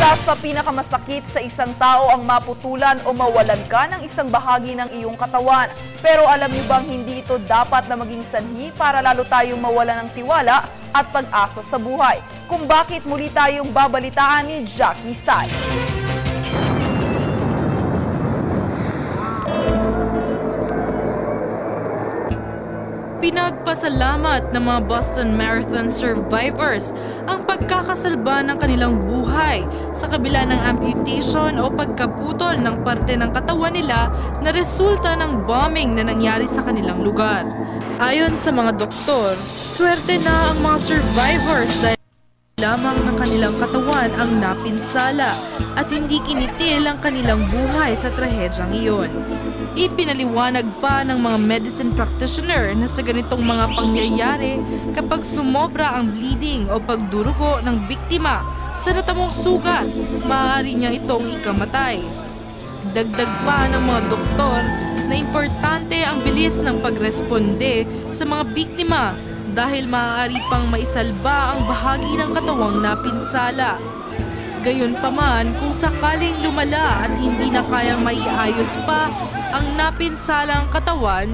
Isa sa pinakamasakit sa isang tao ang maputulan o mawalan ka ng isang bahagi ng iyong katawan. Pero alam niyo bang hindi ito dapat na maging sanhi para lalo tayong mawalan ng tiwala at pag-asa sa buhay? Kung bakit muli tayong babalitaan ni Jackie Sai. Pinagpasalamat ng mga Boston Marathon survivors ang pagkakasalba ng kanilang buhay sa kabila ng amputation o pagkaputol ng parte ng katawan nila na resulta ng bombing na nangyari sa kanilang lugar. Ayon sa mga doktor, swerte na ang mga survivors dahil lamang ng kanilang katawan ang napinsala at hindi kinitil ang kanilang buhay sa trahedyang iyon. Ipinaliwanag pa ng mga medicine practitioner na sa ganitong mga pangyayari kapag sumobra ang bleeding o pagdurugo ng biktima sa natamong sugat, maaari niya itong ikamatay. Dagdag pa ng mga doktor na importante ang bilis ng pagresponde sa mga biktima dahil maaari pang maisalba ang bahagi ng katawang napinsala. Gayunpaman, kung sakaling lumala at hindi na kayang maiayos pa ang napinsalang katawan,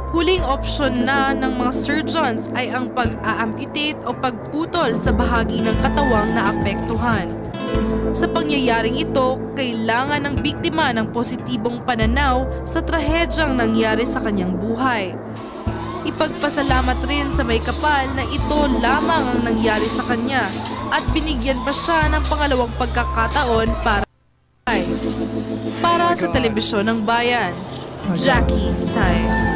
huling opsyon na ng mga surgeons ay ang pag-a-amputate o pagputol sa bahagi ng katawang naapektuhan. Sa pangyayaring ito, kailangan ng biktima ng positibong pananaw sa trahedyang nangyari sa kanyang buhay. Ipagpasalamat rin sa may kapal na ito lamang ang nangyari sa kanya at binigyan pa siya ng pangalawang pagkakataon para sa Telebisyon ng Bayan. Jackie Sai.